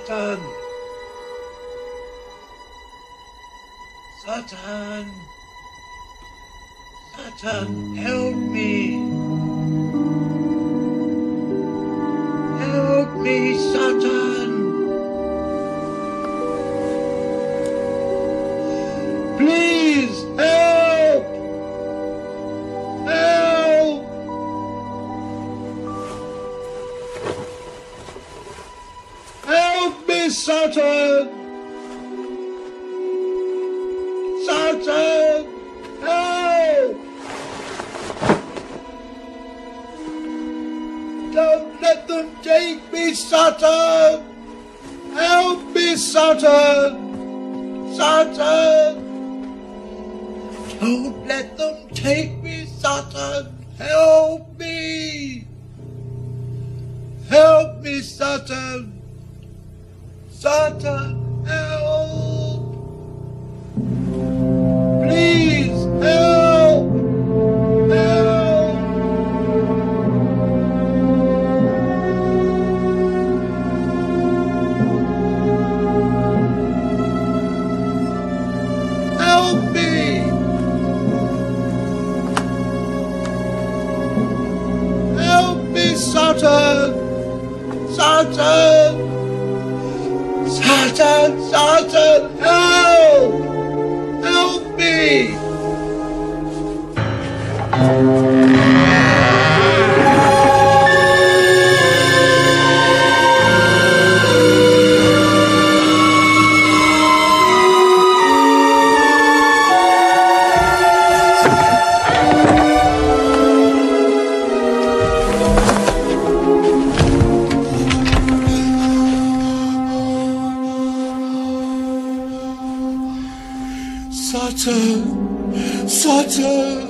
Satan! Satan! Satan, help me! Help me, Satan! Please, help! Help! Help me, Satan! Satan! Help! Don't let them take me, Satan! Help me, Satan! Satan! Don't let them take me, Satan! Help me! Help me, Satan! Satan, help! Please, help! Help! Help me! Help me, Satan! Satan! Satan! Satan! Help! Help me! Satan! Satan!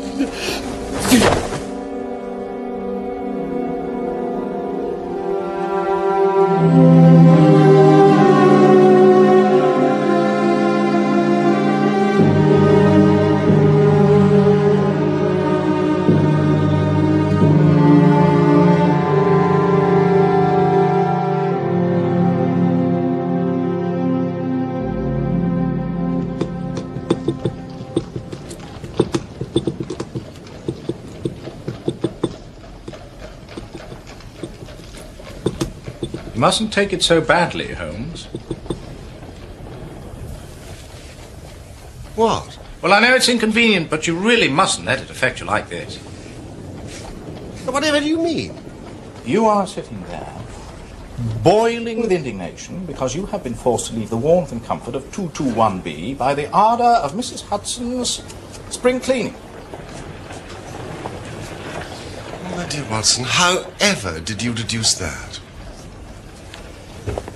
You mustn't take it so badly, Holmes. What? Well, I know it's inconvenient, but you really mustn't let it affect you like this. Whatever do you mean? You are sitting there, boiling with indignation because you have been forced to leave the warmth and comfort of 221B by the ardour of Mrs. Hudson's spring cleaning. My dear Watson, however did you deduce that?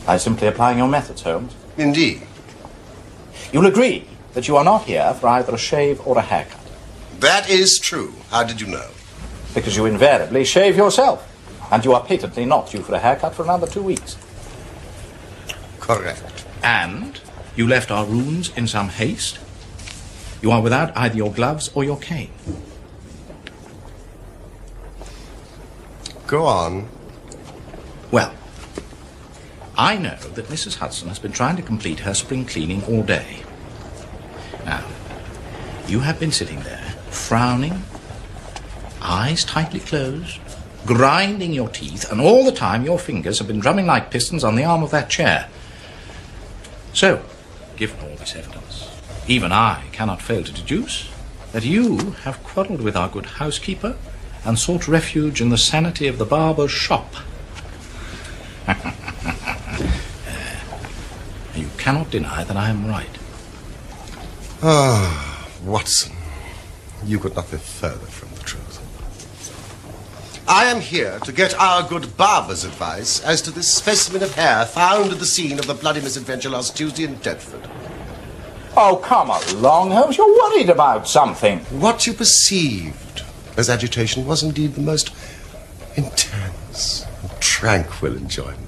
By simply applying your methods, Holmes. Indeed. You'll agree that you are not here for either a shave or a haircut. That is true. How did you know? Because you invariably shave yourself, and you are patently not due for a haircut for another 2 weeks. Correct. And you left our rooms in some haste. You are without either your gloves or your cane. Go on. Well, I know that Mrs. Hudson has been trying to complete her spring cleaning all day. Now, you have been sitting there, frowning, eyes tightly closed, grinding your teeth, and all the time your fingers have been drumming like pistons on the arm of that chair. So, given all this evidence, even I cannot fail to deduce that you have quarrelled with our good housekeeper and sought refuge in the sanity of the barber's shop. You cannot deny that I am right. Ah, Watson, you could not be further from the truth. I am here to get our good barber's advice as to this specimen of hair found at the scene of the bloody misadventure last Tuesday in Deptford. Oh, come along, Holmes. You're worried about something. What you perceived as agitation was indeed the most intense and tranquil enjoyment.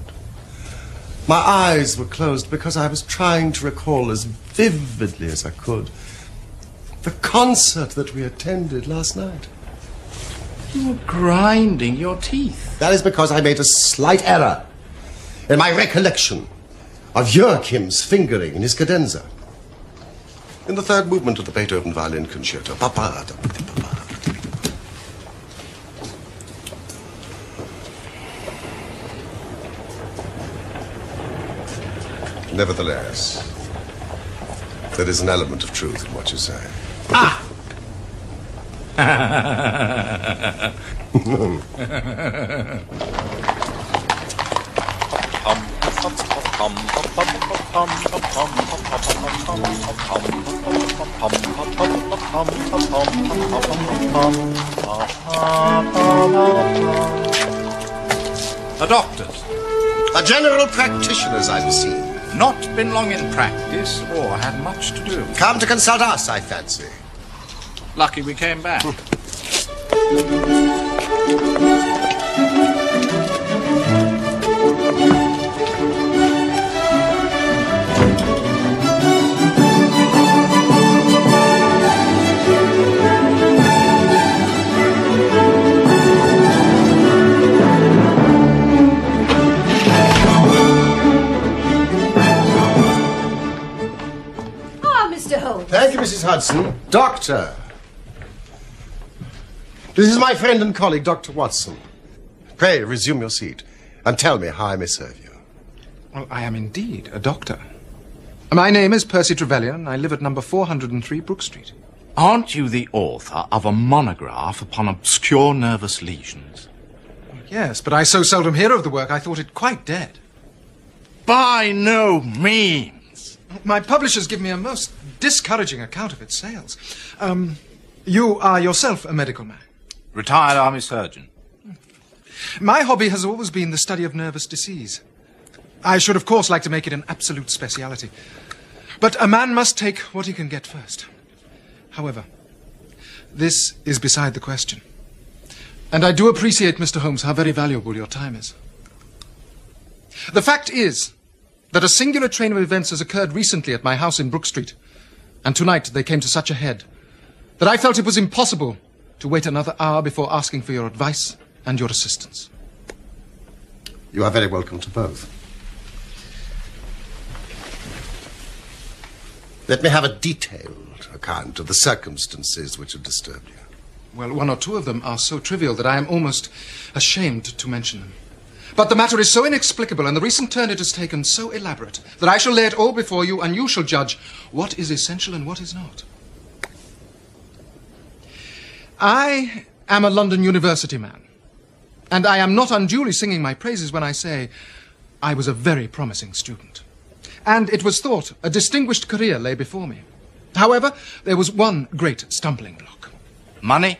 My eyes were closed because I was trying to recall as vividly as I could the concert that we attended last night. You were grinding your teeth. That is because I made a slight error in my recollection of Joachim's fingering in his cadenza. In the third movement of the Beethoven Violin Concerto. Nevertheless, there is an element of truth in what you say. Ah! A doctor's. A general practitioner's, I perceive. Not been long in practice or had much to do. Come to consult us, I fancy. Lucky we came back. Mr. Holmes. Thank you, Mrs. Hudson. Doctor. This is my friend and colleague, Dr. Watson. Pray, resume your seat and tell me how I may serve you. Well, I am indeed a doctor. My name is Percy Trevelyan. I live at number 403 Brook Street. Aren't you the author of a monograph upon obscure nervous lesions? Yes, but I so seldom hear of the work, I thought it quite dead. By no means. My publishers give me a most discouraging account of its sales. You are yourself a medical man? Retired army surgeon. My hobby has always been the study of nervous disease. I should, of course, like to make it an absolute speciality. But a man must take what he can get first. However, this is beside the question. And I do appreciate, Mr. Holmes, how very valuable your time is. The fact is that a singular train of events has occurred recently at my house in Brook Street, and tonight they came to such a head that I felt it was impossible to wait another hour before asking for your advice and your assistance. You are very welcome to both. Let me have a detailed account of the circumstances which have disturbed you. Well, one or two of them are so trivial that I am almost ashamed to mention them. But the matter is so inexplicable, and the recent turn it has taken so elaborate, that I shall lay it all before you, and you shall judge what is essential and what is not. I am a London University man, and I am not unduly singing my praises when I say I was a very promising student. And it was thought a distinguished career lay before me. However, there was one great stumbling block. Money?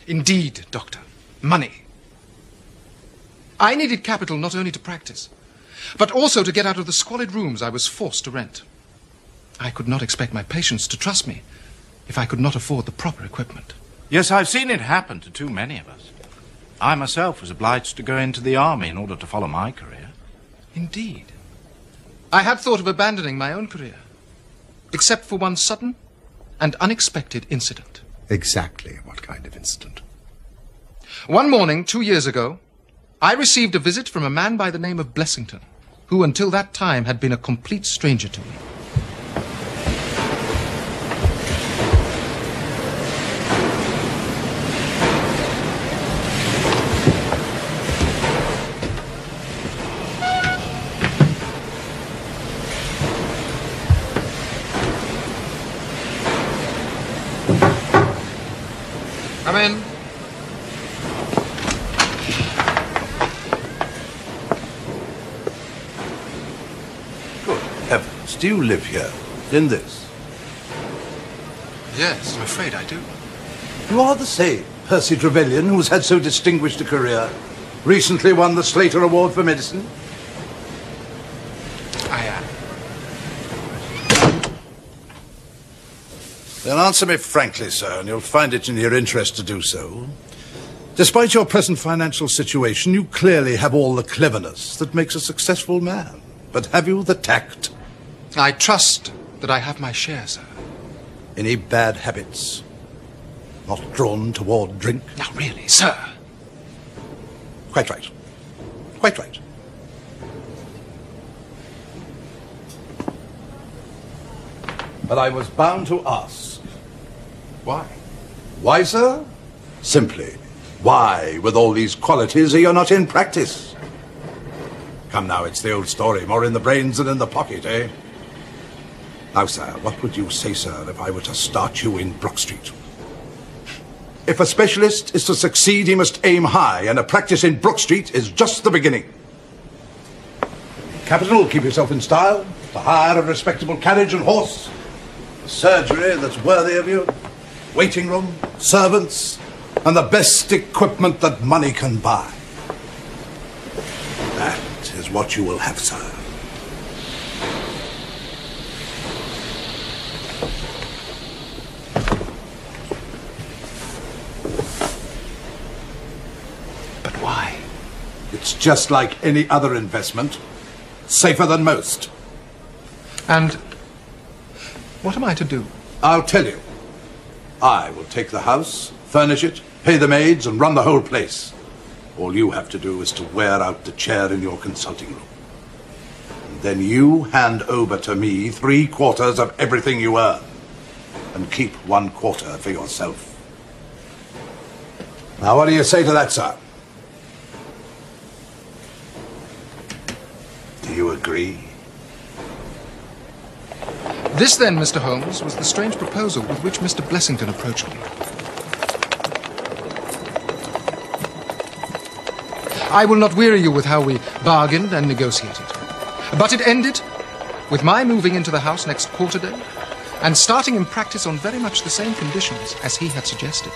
Indeed, Doctor. Money. I needed capital not only to practice, but also to get out of the squalid rooms I was forced to rent. I could not expect my patients to trust me if I could not afford the proper equipment. Yes, I've seen it happen to too many of us. I myself was obliged to go into the army in order to follow my career. Indeed. I had thought of abandoning my own career, except for one sudden and unexpected incident. Exactly what kind of incident? One morning, 2 years ago, I received a visit from a man by the name of Blessington, who until that time had been a complete stranger to me. Come in. Heavens, do you live here, in this? Yes, I'm afraid I do. You are the same Percy Trevelyan who's had so distinguished a career. Recently won the Slater Award for Medicine. I am. Then answer me frankly, sir, and you'll find it in your interest to do so. Despite your present financial situation, you clearly have all the cleverness that makes a successful man. But have you the tact? I trust that I have my share, sir. Any bad habits? Not drawn toward drink? Now, really, sir. Quite right. Quite right. but I was bound to ask. Why? Why, sir? Simply, why, with all these qualities, are you not in practice? Come now, it's the old story, more in the brains than in the pocket, eh? Now, sir, what would you say, sir, if I were to start you in Brook Street? If a specialist is to succeed, he must aim high, and a practice in Brook Street is just the beginning. Capital, keep yourself in style, to hire a respectable carriage and horse, a surgery that's worthy of you, waiting room, servants, and the best equipment that money can buy. That is what you will have, sir. But why? It's just like any other investment. Safer than most. And what am I to do? I'll tell you. I will take the house, furnish it, pay the maids, and run the whole place. All you have to do is to wear out the chair in your consulting room. And then you hand over to me 3/4 of everything you earn. And keep 1/4 for yourself. Now, what do you say to that, sir? Do you agree? This, then, Mr. Holmes, was the strange proposal with which Mr. Blessington approached me. I will not weary you with how we bargained and negotiated. But it ended with my moving into the house next quarter day and starting in practice on very much the same conditions as he had suggested.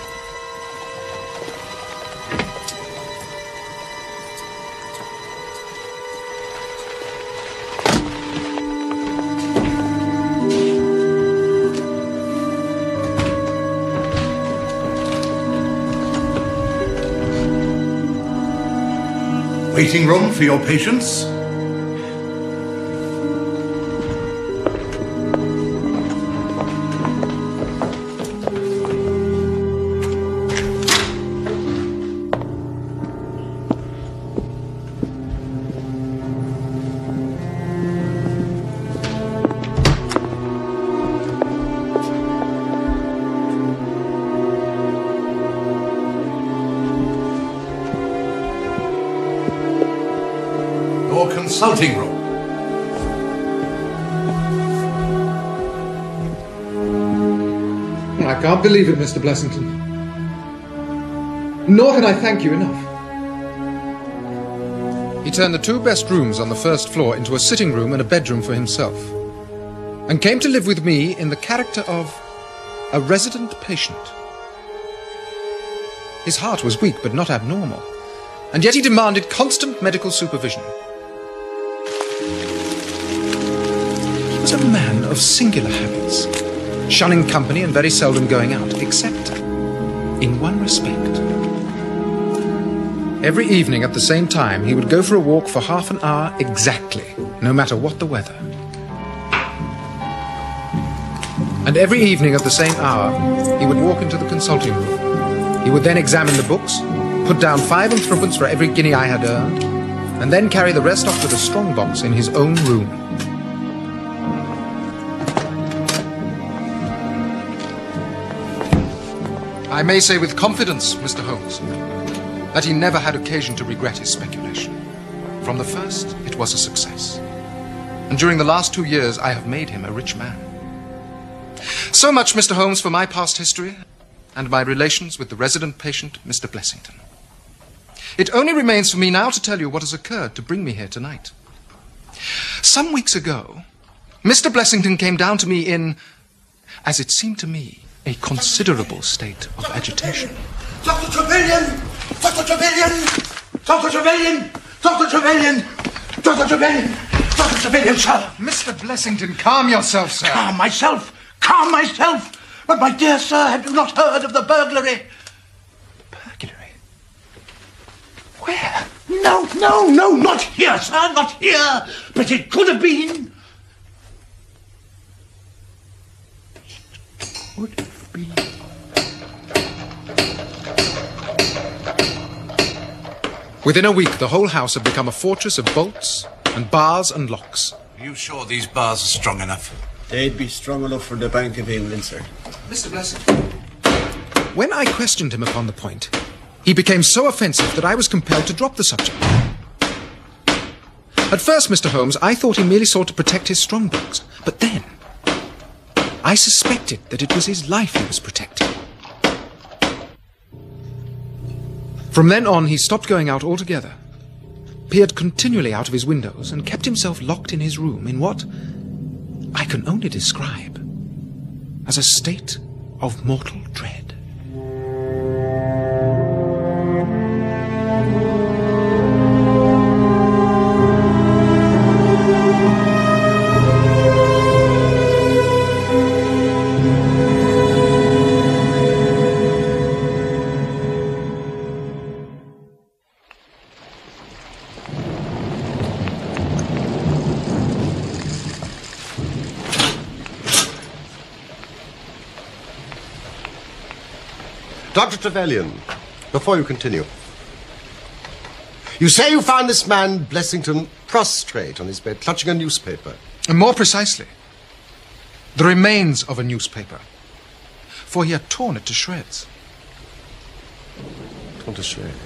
Waiting room for your patients? Your consulting room. I can't believe it, Mr. Blessington. Nor can I thank you enough. He turned the 2 best rooms on the first floor into a sitting room and a bedroom for himself, and came to live with me in the character of a resident patient. His heart was weak but not abnormal, and yet he demanded constant medical supervision. He was a man of singular habits, shunning company and very seldom going out, except in one respect. Every evening at the same time, he would go for a walk for half an hour exactly, no matter what the weather. And every evening at the same hour, he would walk into the consulting room. He would then examine the books, put down 5 and 3 for every guinea I had earned, and then carry the rest off to the strong box in his own room. I may say with confidence, Mr. Holmes, that he never had occasion to regret his speculation. From the first, it was a success. And during the last 2 years, I have made him a rich man. So much, Mr. Holmes, for my past history and my relations with the resident patient, Mr. Blessington. It only remains for me now to tell you what has occurred to bring me here tonight. Some weeks ago, Mr. Blessington came down to me in, as it seemed to me, a considerable state of agitation. Dr. Trevelyan! Dr. Trevelyan! Dr. Trevelyan! Dr. Trevelyan! Dr. Trevelyan! Dr. Trevelyan, sir! Mr. Blessington, calm yourself, sir. Calm myself! Calm myself! But, my dear sir, have you not heard of the burglary? Burglary? Where? No, not here, sir, not here! But it could have been. It could have been. Within a week, the whole house had become a fortress of bolts and bars and locks. Are you sure these bars are strong enough? They'd be strong enough for the Bank of England, sir. Mr. Blessing. When I questioned him upon the point, he became so offensive that I was compelled to drop the subject. At first, Mr. Holmes, I thought he merely sought to protect his strongbox. But then, I suspected that it was his life he was protecting. From then on, he stopped going out altogether, peered continually out of his windows, and kept himself locked in his room in what I can only describe as a state of mortal dread. Dr. Trevelyan, before you continue, you say you found this man, Blessington, prostrate on his bed, clutching a newspaper. And more precisely, the remains of a newspaper, for he had torn it to shreds. Torn to shreds.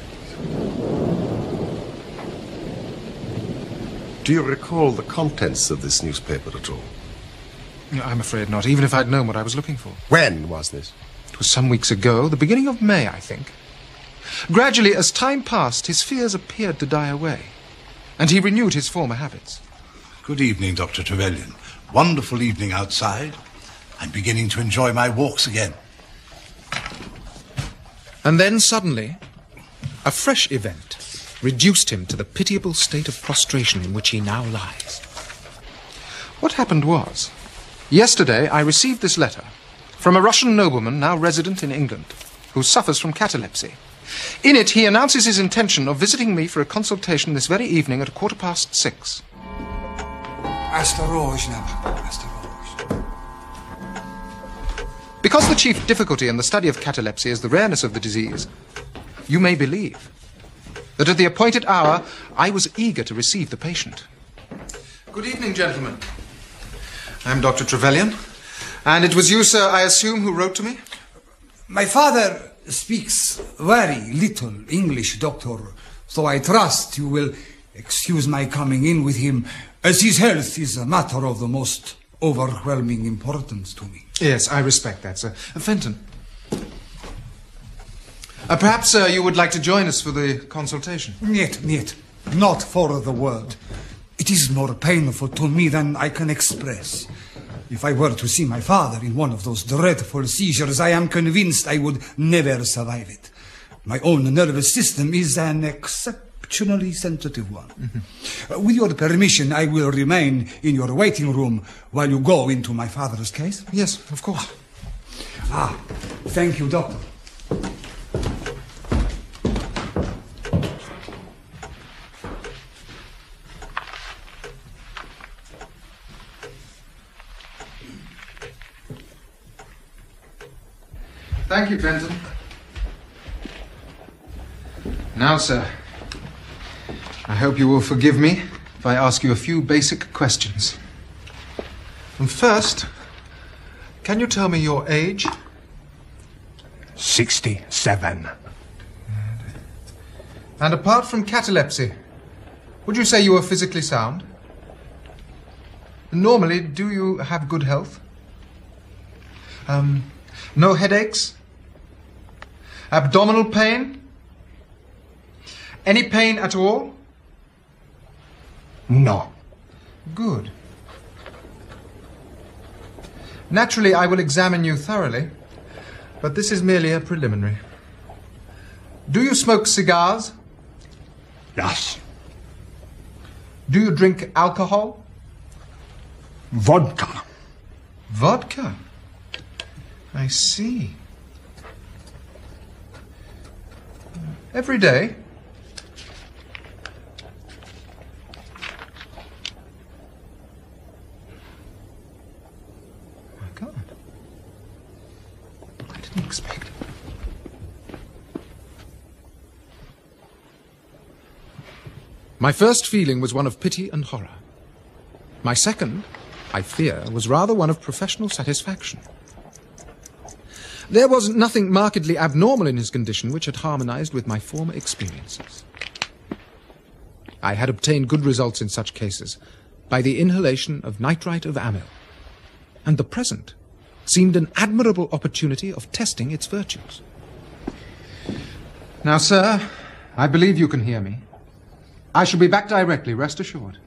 Do you recall the contents of this newspaper at all? No, I'm afraid not, even if I'd known what I was looking for. When was this? It was some weeks ago, the beginning of May, I think. Gradually, as time passed, his fears appeared to die away, and he renewed his former habits. Good evening, Dr. Trevelyan. Wonderful evening outside. I'm beginning to enjoy my walks again. And then, suddenly, a fresh event reduced him to the pitiable state of prostration in which he now lies. What happened was, yesterday I received this letter from a Russian nobleman now resident in England, who suffers from catalepsy. In it, he announces his intention of visiting me for a consultation this very evening at 6:15. Because the chief difficulty in the study of catalepsy is the rareness of the disease, you may believe that at the appointed hour, I was eager to receive the patient. Good evening, gentlemen. I'm Dr. Trevelyan. And it was you, sir, I assume, who wrote to me? My father speaks very little English, doctor, so I trust you will excuse my coming in with him, as his health is a matter of the most overwhelming importance to me. Yes, I respect that, sir. Fenton. Perhaps, sir, you would like to join us for the consultation? Niet, not for the world. It is more painful to me than I can express. If I were to see my father in one of those dreadful seizures, I am convinced I would never survive it. My own nervous system is an exceptionally sensitive one. Mm-hmm. With your permission, I will remain in your waiting room while you go into my father's case. Yes, of course. Thank you, doctor. Thank you, Fenton. Now, sir, I hope you will forgive me if I ask you a few basic questions. And first, can you tell me your age? 67. And apart from catalepsy, would you say you are physically sound? Normally, do you have good health? No headaches? Abdominal pain? Any pain at all? No. Good. Naturally, I will examine you thoroughly, but this is merely a preliminary. Do you smoke cigars? Yes. Do you drink alcohol? Vodka. Vodka? I see. Every day? My God. I didn't expect it. My first feeling was one of pity and horror. My second I fear, was rather one of professional satisfaction. There was nothing markedly abnormal in his condition which had harmonized with my former experiences. I had obtained good results in such cases by the inhalation of nitrite of amyl, and the present seemed an admirable opportunity of testing its virtues. Now, sir, I believe you can hear me. I shall be back directly, rest assured.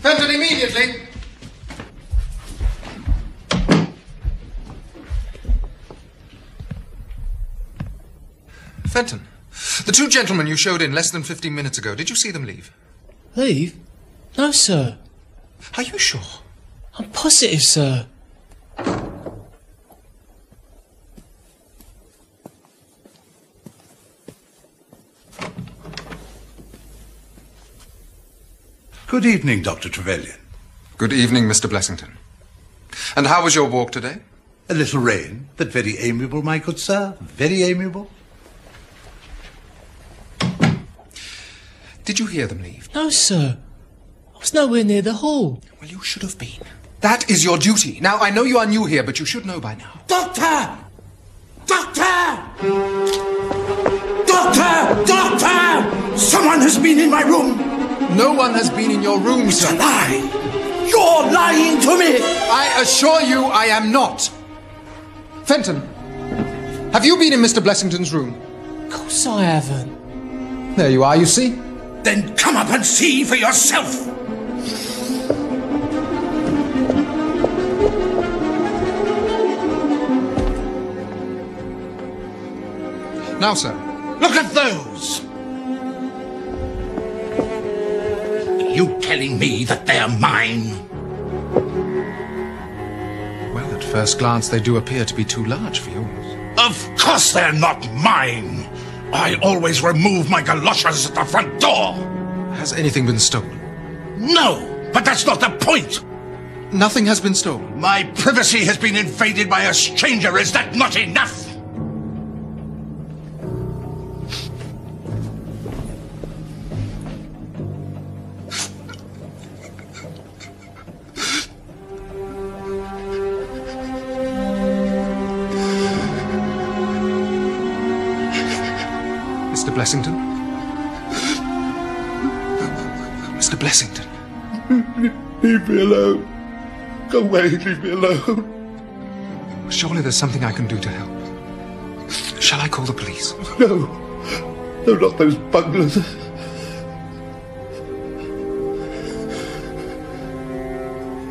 Fenton, immediately! Fenton, the two gentlemen you showed in less than 15 minutes ago, did you see them leave? Leave? No, sir. Are you sure? I'm positive, sir. Good evening, Dr. Trevelyan. Good evening, Mr. Blessington. And how was your walk today? A little rain, but very amiable, my good sir. Very amiable. Did you hear them leave? No, sir. I was nowhere near the hall. Well, you should have been. That is your duty. Now, I know you are new here, but you should know by now. Doctor! Doctor! Doctor! Doctor! Someone has been in my room! No one has been in your room, sir. It's a lie! You're lying to me! I assure you I am not. Fenton, have you been in Mr. Blessington's room? Of course I haven't. There you are, you see? Then come up and see for yourself! Now, sir. Look at those! Are you telling me that they're mine? Well, at first glance, they do appear to be too large for yours. Of course they're not mine! I always remove my galoshes at the front door! Has anything been stolen? No, but that's not the point! Nothing has been stolen. My privacy has been invaded by a stranger. Is that not enough? Mr. Blessington? Mr. Blessington? Leave me alone. Go away, leave me alone. Surely there's something I can do to help. Shall I call the police? No. No, not those bunglers.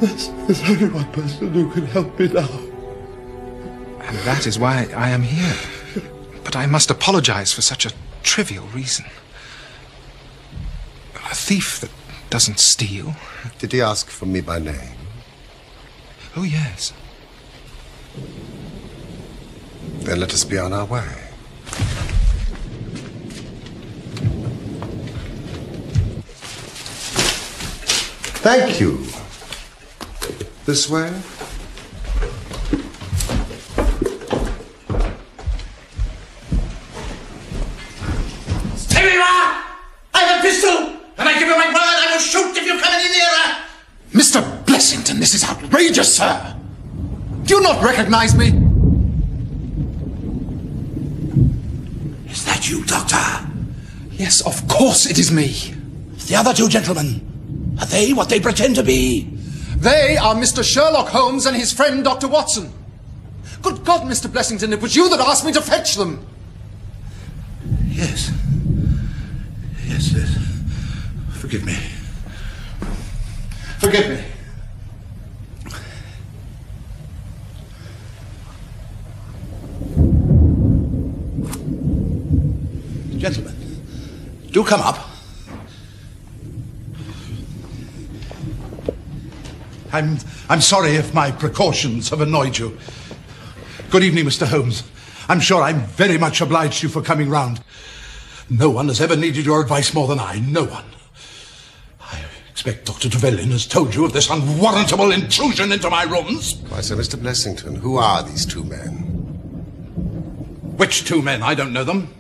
There's only one person who can help me now. And that is why I am here. But I must apologize for such a trivial reason. A thief that doesn't steal. Did he ask for me by name? Oh, yes. Then let us be on our way. Thank you. This way? Stay where you are! I have a pistol! And I give you my word I will shoot if you come any nearer! Mr. Blessington, this is outrageous, sir! Do you not recognize me? Is that you, Doctor? Yes, of course it is me. The other two gentlemen, are they what they pretend to be? They are Mr. Sherlock Holmes and his friend Dr. Watson. Good God, Mr. Blessington, it was you that asked me to fetch them. Yes. Yes, yes. Forgive me. Forgive me. Gentlemen, do come up. I'm sorry if my precautions have annoyed you. Good evening, Mr. Holmes. I'm sure I'm very much obliged to you for coming round. No one has ever needed your advice more than I. No one. I expect Dr. Trevelyan has told you of this unwarrantable intrusion into my rooms. Why, so, Mr. Blessington, who are these two men? Which two men? I don't know them.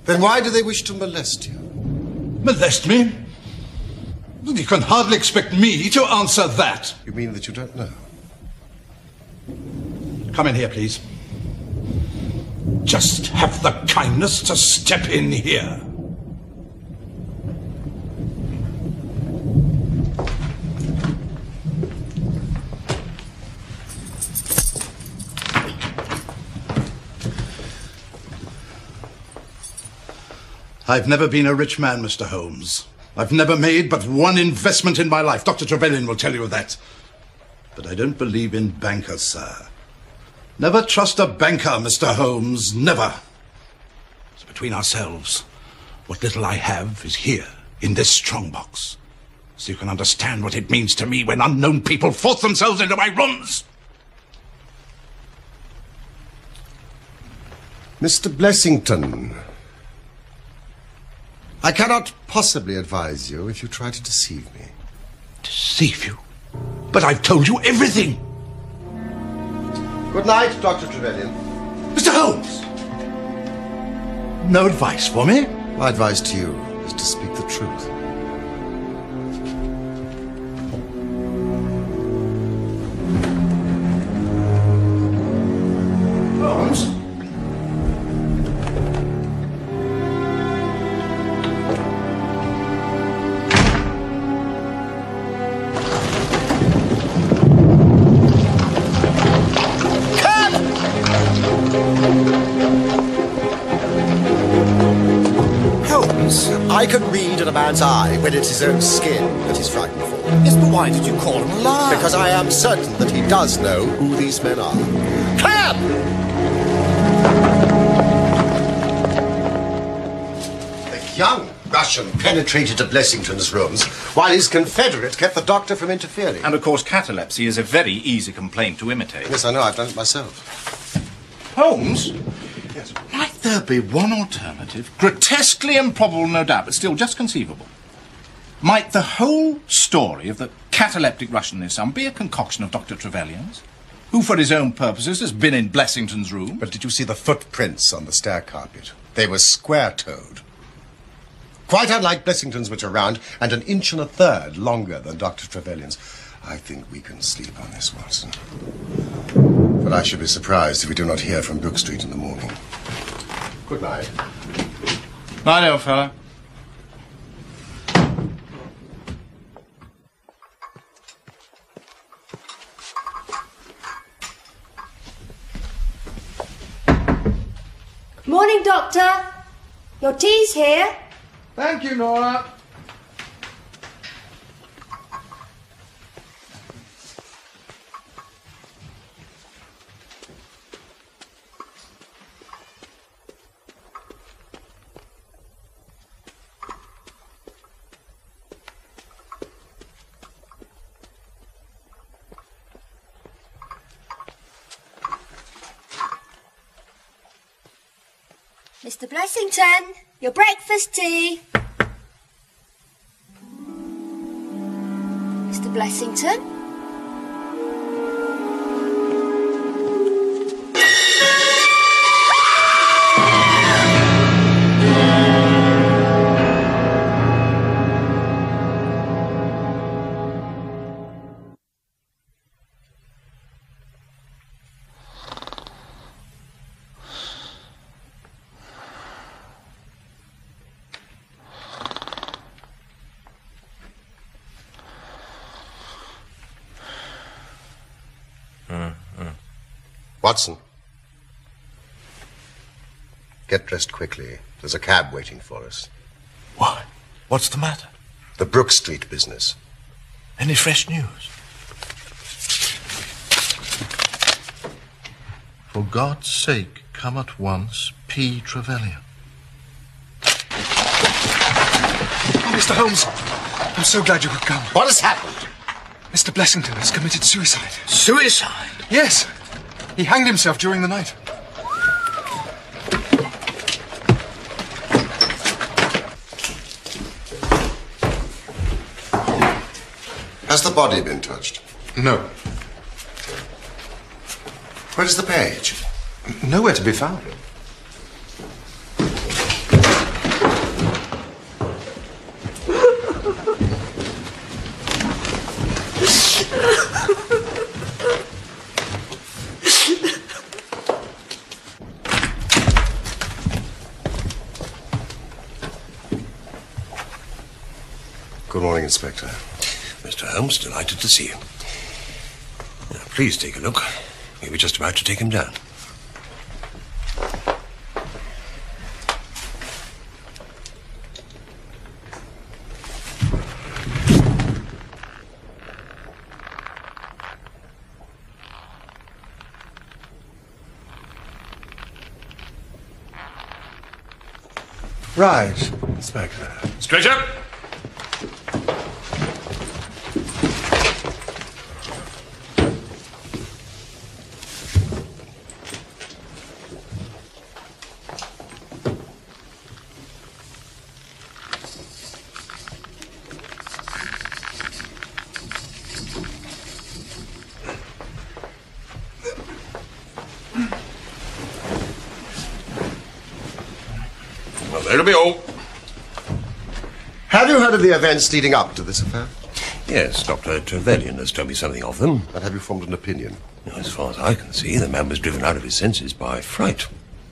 Then why do they wish to molest you? Molest me? You can hardly expect me to answer that. You mean that you don't know? Come in here, please. Just have the kindness to step in here. I've never been a rich man, Mr. Holmes. I've never made but one investment in my life. Dr. Trevelyan will tell you that. But I don't believe in bankers, sir. Never trust a banker, Mr. Holmes. Never. So between ourselves, what little I have is here, in this strongbox. So you can understand what it means to me when unknown people force themselves into my rooms. Mr. Blessington, I cannot possibly advise you if you try to deceive me. Deceive you? But I've told you everything. Good night, Dr. Trevelyan. Mr. Holmes! No advice for me? My advice to you is to speak the truth. Holmes? I can read in a man's eye when it's his own skin that he's frightened for. Yes, but why did you call him a liar? Because I am certain that he does know who these men are. Cab! The young Russian penetrated to Blessington's rooms while his confederate kept the doctor from interfering. And, of course, catalepsy is a very easy complaint to imitate. Yes, I know. I've done it myself. Holmes? Yes. Might there be one alternative? Grotesquely improbable, no doubt, but still just conceivable. Might the whole story of the cataleptic Russian and his son be a concoction of Dr. Trevelyan's, who, for his own purposes, has been in Blessington's room? But did you see the footprints on the stair carpet? They were square-toed. Quite unlike Blessington's, which are round, and 1 1/3 inches longer than Dr. Trevelyan's. I think we can sleep on this, Watson. But I should be surprised if we do not hear from Brook Street in the morning. Good night. Night, old fellow. Morning, Doctor. Your tea's here. Thank you, Nora. Mr. Blessington, your breakfast tea. Mr. Blessington? Watson. Get dressed quickly. There's a cab waiting for us. Why? What's the matter? The Brook Street business. Any fresh news? For God's sake, come at once, P. Trevelyan. Oh, Mr. Holmes, I'm so glad you could come. What has happened? Mr. Blessington has committed suicide. Suicide? Yes. He hanged himself during the night. Has the body been touched? No. Where is the page? Nowhere to be found. Good morning, Inspector. Mr. Holmes, delighted to see you. Now, please take a look. We were just about to take him down. Right, Inspector. Stretcher! Well, that'll be all. Have you heard of the events leading up to this affair? Yes, Dr. Trevelyan has told me something of them. And have you formed an opinion? As far as I can see, the man was driven out of his senses by fright.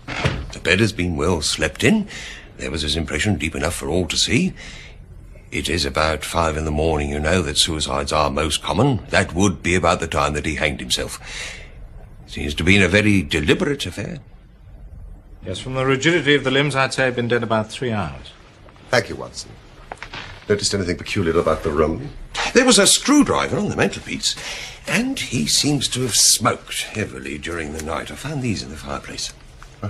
The bed has been well slept in. There was his impression deep enough for all to see. It is about 5 in the morning, you know, that suicides are most common. That would be about the time that he hanged himself. Seems to be in a very deliberate affair. Yes, from the rigidity of the limbs, I'd say he'd been dead about 3 hours. Thank you, Watson. Noticed anything peculiar about the room? There was a screwdriver on the mantelpiece, and he seems to have smoked heavily during the night. I found these in the fireplace. Huh?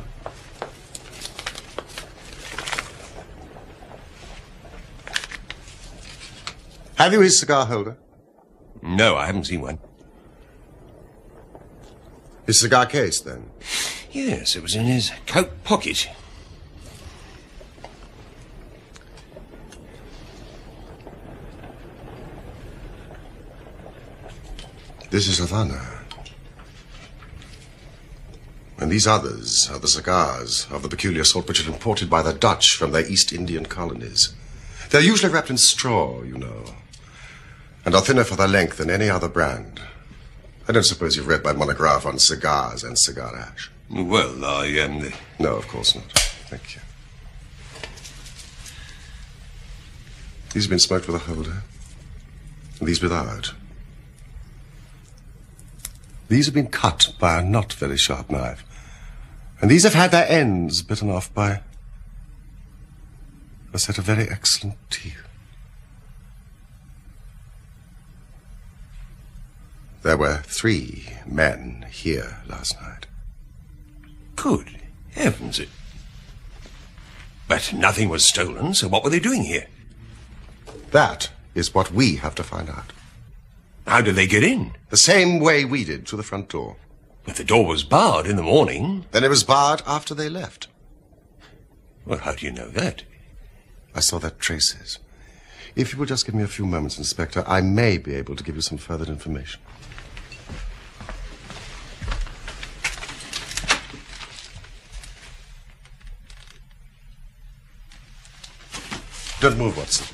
Have you his cigar holder? No, I haven't seen one. His cigar case, then? Yes, it was in his coat pocket. This is Havana. And these others are the cigars of the peculiar sort which are imported by the Dutch from their East Indian colonies. They're usually wrapped in straw, you know, and are thinner for their length than any other brand. I don't suppose you've read my monograph on cigars and cigar ash. Well, I am... No, of course not. Thank you. These have been smoked with a holder, and these without. These have been cut by a not very sharp knife, and these have had their ends bitten off by a set of very excellent teeth. There were 3 men here last night. Good heavens. But nothing was stolen, so what were they doing here? That is what we have to find out. How did they get in? The same way we did, through the front door. But the door was barred in the morning. Then it was barred after they left. Well, how do you know that? I saw their traces. If you will just give me a few moments, Inspector, I may be able to give you some further information. Don't move, Watson.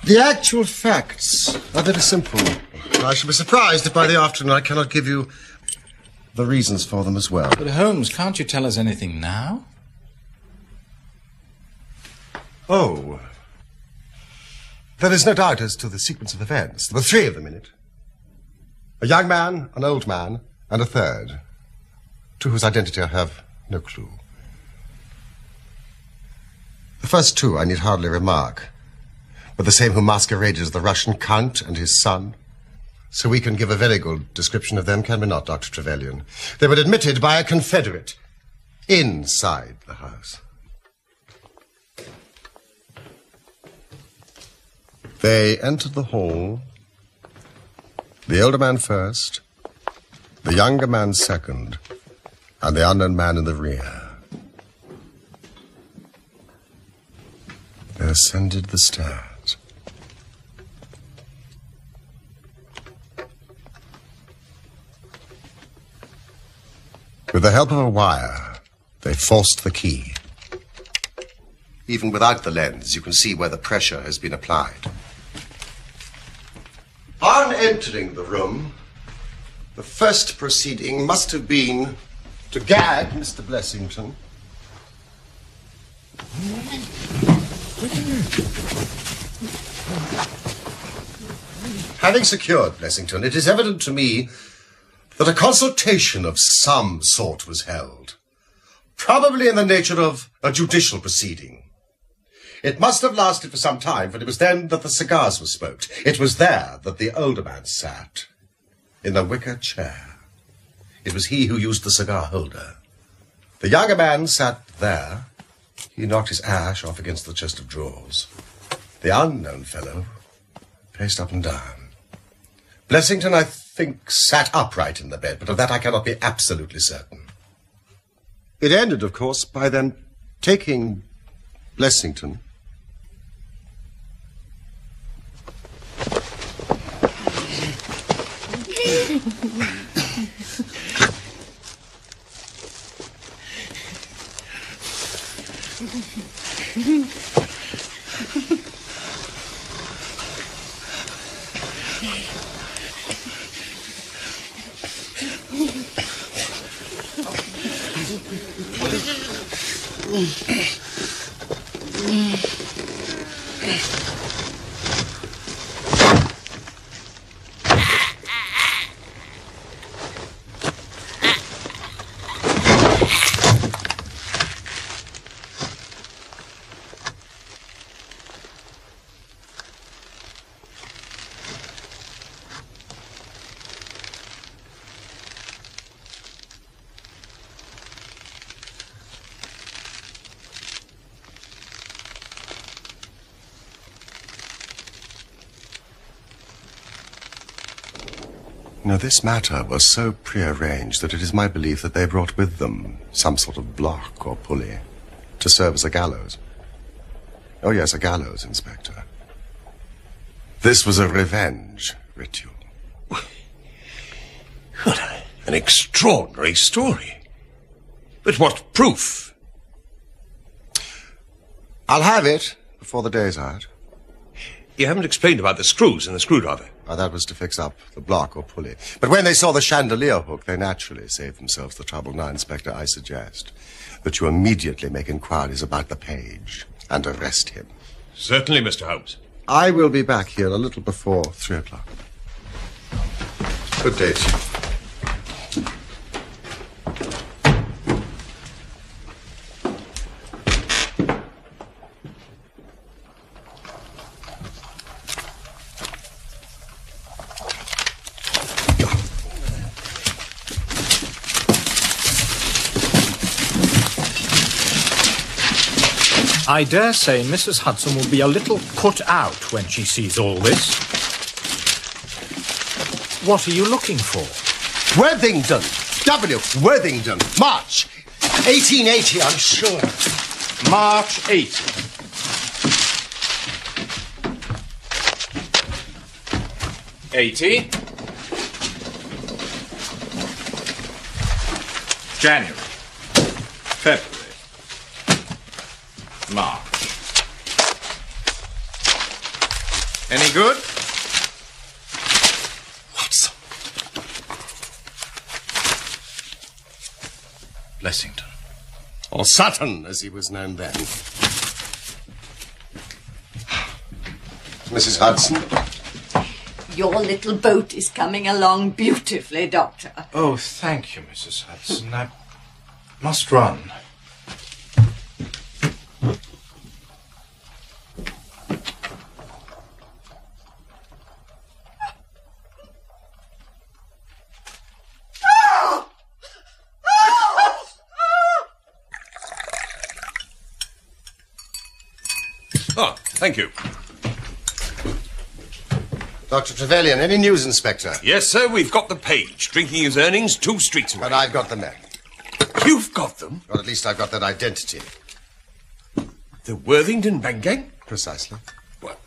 The actual facts are very simple. I shall be surprised if by the afternoon I cannot give you the reasons for them as well. But Holmes, can't you tell us anything now? Oh. There is no doubt as to the sequence of events. There were three of them in it. A young man, an old man, and a third, to whose identity I have no clue. The first two I need hardly remark, were the same who masqueraded as the Russian Count and his son. So we can give a very good description of them, can we not, Dr. Trevelyan? They were admitted by a confederate inside the house. They entered the hall, the older man first, the younger man second, and the unknown man in the rear. They ascended the stairs. With the help of a wire, they forced the key. Even without the lens, you can see where the pressure has been applied. On entering the room, the first proceeding must have been to gag Mr. Blessington. Having secured Blessington, it is evident to me that a consultation of some sort was held, probably in the nature of a judicial proceeding. It must have lasted for some time, for it was then that the cigars were smoked. It was there that the older man sat, in the wicker chair. It was he who used the cigar holder. The younger man sat there. He knocked his ash off against the chest of drawers. The unknown fellow paced up and down. Blessington, I think, sat upright in the bed, but of that I cannot be absolutely certain. It ended, of course, by them taking Blessington Now, this matter was so prearranged that it is my belief that they brought with them some sort of block or pulley to serve as a gallows. Oh, yes, a gallows, Inspector. This was a revenge ritual. What an extraordinary story. But what proof? I'll have it before the day's out. You haven't explained about the screws and the screwdriver. That was to fix up the block or pulley. But when they saw the chandelier hook, they naturally saved themselves the trouble. Now, Inspector, I suggest that you immediately make inquiries about the page and arrest him. Certainly, Mr. Holmes. I will be back here a little before 3 o'clock. Good day to you. I dare say Mrs. Hudson will be a little put out when she sees all this. What are you looking for? Worthington. W. Worthington. March. 1880, I'm sure. March 8. '80. January. February. March. good. Watson. Blessington. Or Sutton, as he was known then. Mrs. Hudson. Your little boat is coming along beautifully, Doctor. Oh, thank you, Mrs. Hudson. I must run. Oh, thank you. Dr. Trevelyan, any news, Inspector? Yes, sir, we've got the Page, drinking his earnings 2 streets away. And I've got the men. You've got them? Or at least I've got that identity. The Worthington bank gang? Precisely. Well,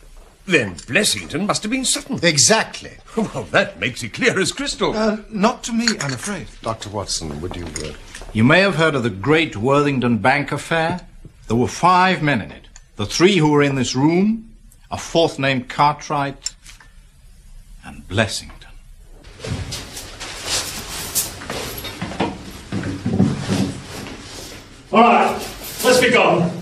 then Blessington must have been Sutton. Exactly. Well, that makes it clear as crystal. Not to me, I'm afraid. Dr. Watson, would you... You may have heard of the great Worthington Bank affair. There were 5 men in it. The 3 who were in this room, a 4th named Cartwright, and Blessington. All right, let's be gone.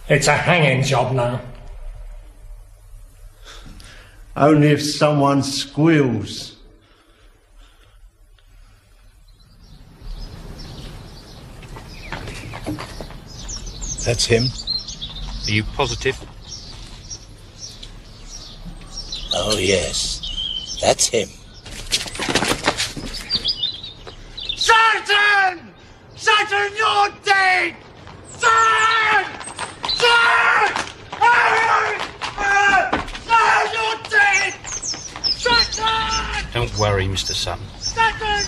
It's a hanging job now. Only if someone squeals. That's him. Are you positive? Oh, yes. That's him. Sutton! Sutton, you're dead! Sutton! Sutton! You're dead! Sutton! Don't worry, Mr. Sutton.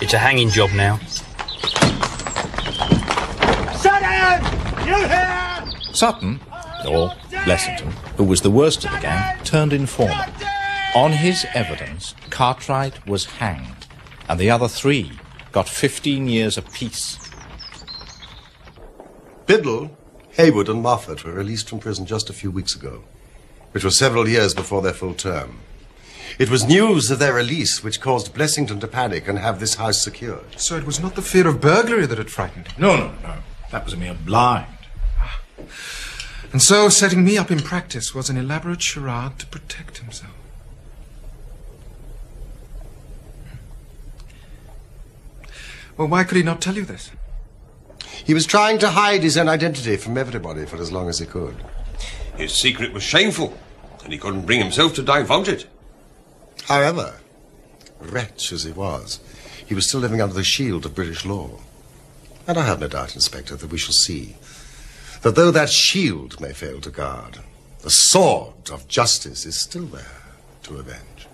It's a hanging job now. Sutton! You here? Sutton, or Blessington, who was the worst of the gang, turned informer. On his evidence, Cartwright was hanged, and the other 3 got 15 years apiece. Biddle, Haywood and Moffat were released from prison just a few weeks ago, which was several years before their full term. It was news of their release which caused Blessington to panic and have this house secured. So it was not the fear of burglary that had frightened him? No. That was a mere blind. And so setting me up in practice was an elaborate charade to protect himself. Well, why could he not tell you this? He was trying to hide his own identity from everybody for as long as he could. His secret was shameful, and he couldn't bring himself to divulge it. However, wretch as he was, he was still living under the shield of British law. And I have no doubt, Inspector, that we shall see that though that shield may fail to guard, the sword of justice is still there to avenge.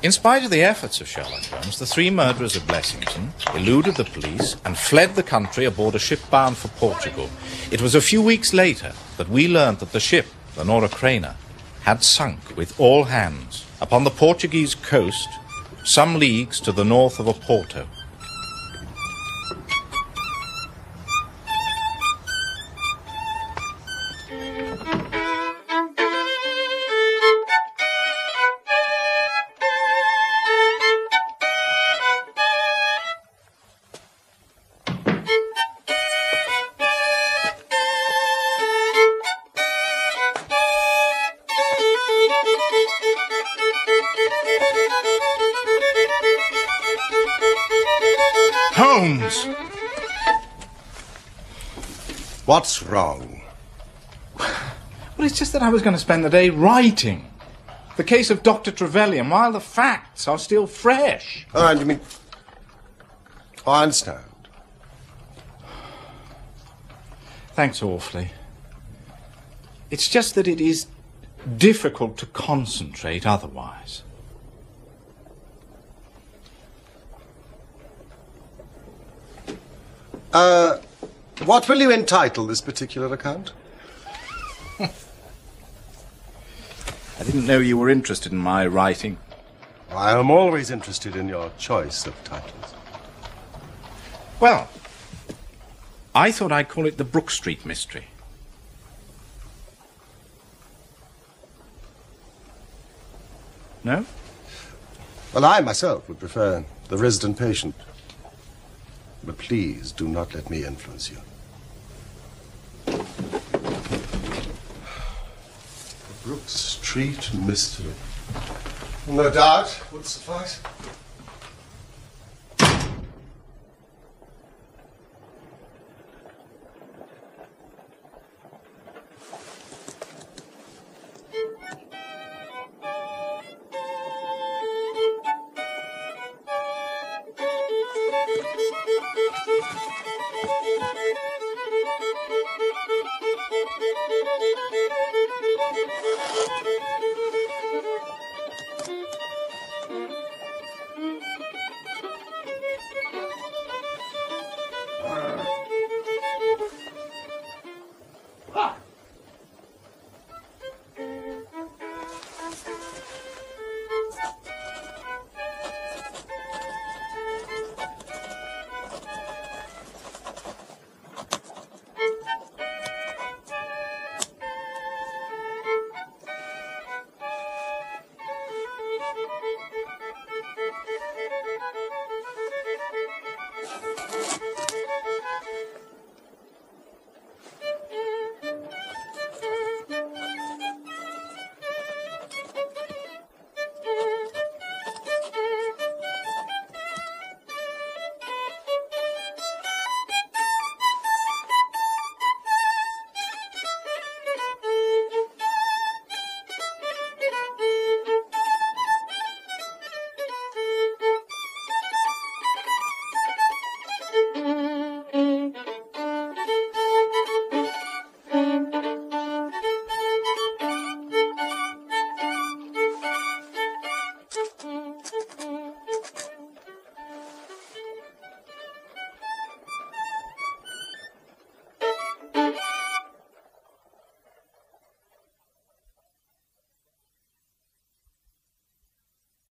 In spite of the efforts of Sherlock Holmes, the 3 murderers of Blessington eluded the police and fled the country aboard a ship bound for Portugal. It was a few weeks later that we learned that the ship, the Nora Craner, had sunk with all hands upon the Portuguese coast, some leagues to the north of Oporto. Holmes! What's wrong? Well, it's just that I was going to spend the day writing the case of Dr. Trevelyan while the facts are still fresh. Oh, and you mean... Oh, I understand. Thanks awfully. It's just that it is difficult to concentrate otherwise. What will you entitle this particular account? I didn't know you were interested in my writing. I am always interested in your choice of titles. Well, I thought I'd call it the Brook Street Mystery. No? Well, I myself would prefer The Resident Patient. But please do not let me influence you. The Brook Street Mystery. No doubt would suffice.